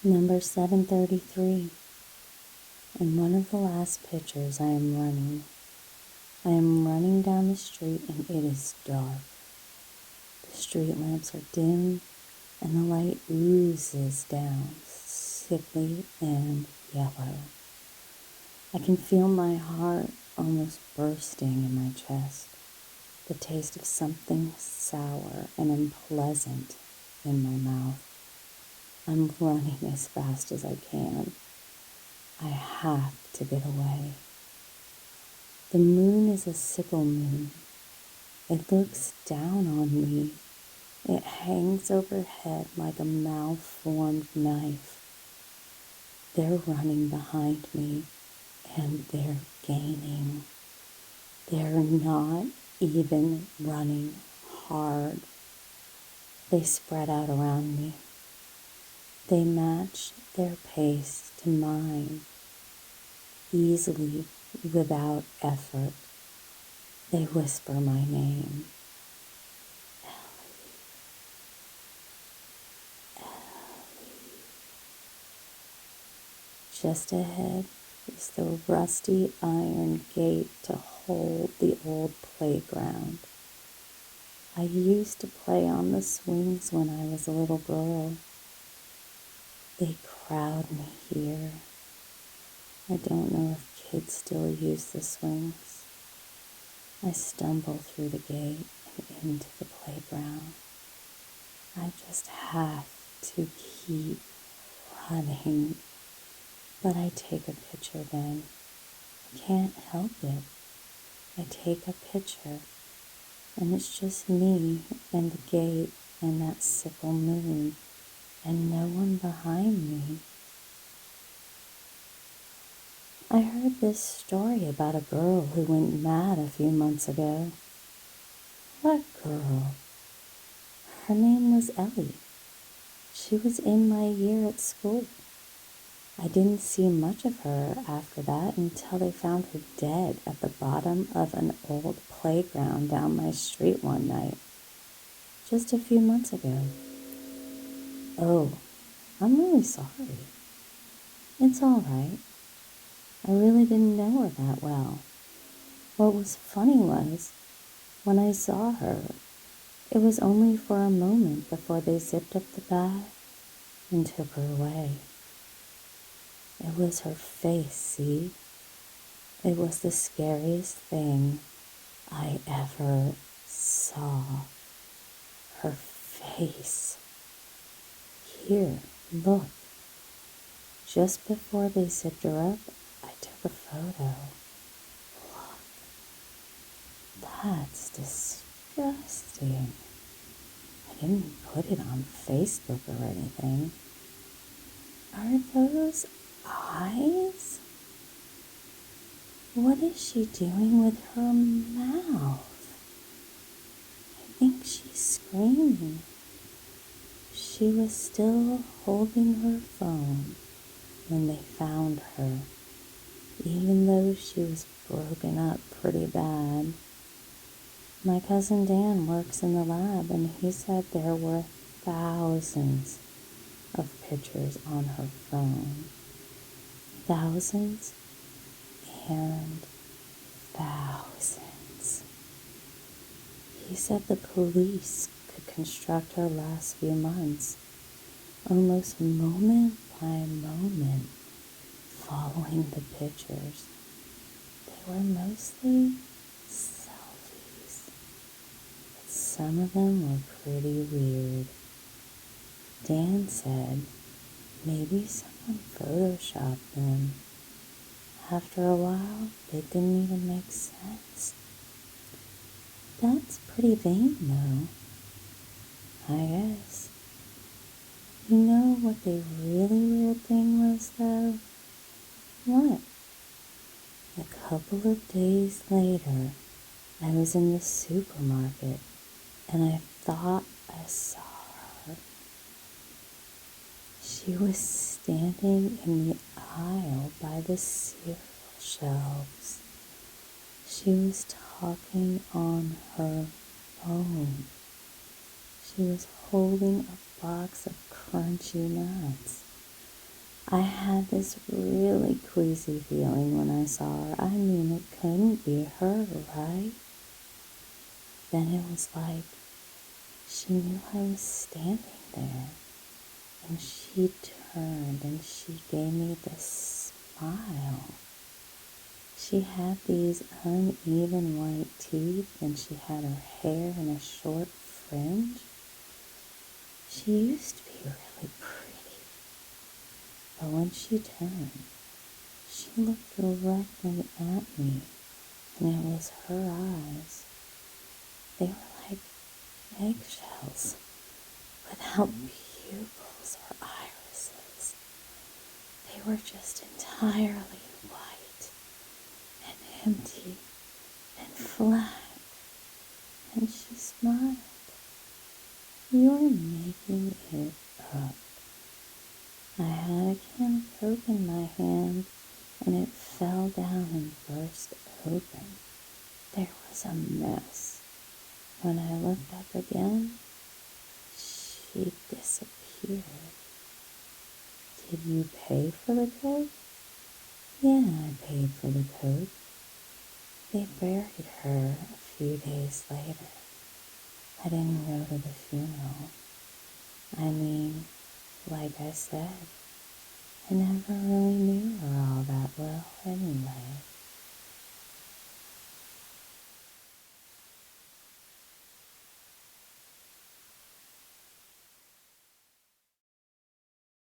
Number 733. In one of the last pictures, I am running. I am running down the street and it is dark. The street lamps are dim and the light oozes down, sickly and yellow. I can feel my heart almost bursting in my chest, the taste of something sour and unpleasant in my mouth. I'm running as fast as I can. I have to get away. The moon is a sickle moon. It looks down on me. It hangs overhead like a malformed knife. They're running behind me, and they're gaining. They're not even running hard. They spread out around me. They match their pace to mine, easily, without effort. They whisper my name. Just ahead is the rusty iron gate to hold the old playground. I used to play on the swings when I was a little girl. They crowd me here. I don't know if kids still use the swings. I stumble through the gate and into the playground. I just have to keep running. But I take a picture then. I can't help it. I take a picture, and it's just me and the gate and that sickle moon, and no one behind me. I heard this story about a girl who went mad a few months ago. What girl? Her name was Ellie. She was in my year at school. I didn't see much of her after that until they found her dead at the bottom of an old playground down my street one night, just a few months ago. Oh, I'm really sorry. It's all right. I really didn't know her that well. What was funny was, when I saw her, it was only for a moment before they zipped up the bag and took her away. It was her face, see? It was the scariest thing I ever saw. Her face. Here, look. Just before they zipped her up, I took a photo. Look. That's disgusting. I didn't put it on Facebook or anything. Are those eyes? What is she doing with her mouth? I think she's screaming. She was still holding her phone when they found her, even though she was broken up pretty bad. My cousin Dan works in the lab, and he said there were thousands of pictures on her phone. Thousands and thousands. He said the police could construct her last few months, almost moment by moment, following the pictures. They were mostly selfies, but some of them were pretty weird. Dan said maybe someone photoshopped them. After a while, they didn't even make sense. That's pretty vain, though, I guess. You know what the really weird thing was, though? What? A couple of days later, I was in the supermarket, and I thought I saw her. She was standing in the aisle by the cereal shelves. She was talking on her phone. She was holding a box of crunchy nuts. I had this really queasy feeling when I saw her. I mean, it couldn't be her, right? Then it was like she knew I was standing there. And she turned and she gave me this smile. She had these uneven white teeth and she had her hair in a short fringe. She used to be really pretty. But when she turned, she looked directly at me, and it was her eyes. They were like eggshells, without pupils or irises. They were just entirely white and empty and flat. And she smiled. "You're making it up." I had a can of Coke in my hand, and it fell down and burst open. There was a mess. When I looked up again, she disappeared. "Did you pay for the Coke?" "Yeah, I paid for the Coke." They buried her a few days later. I didn't go to the funeral. I mean, like I said, I never really knew her all that well anyway.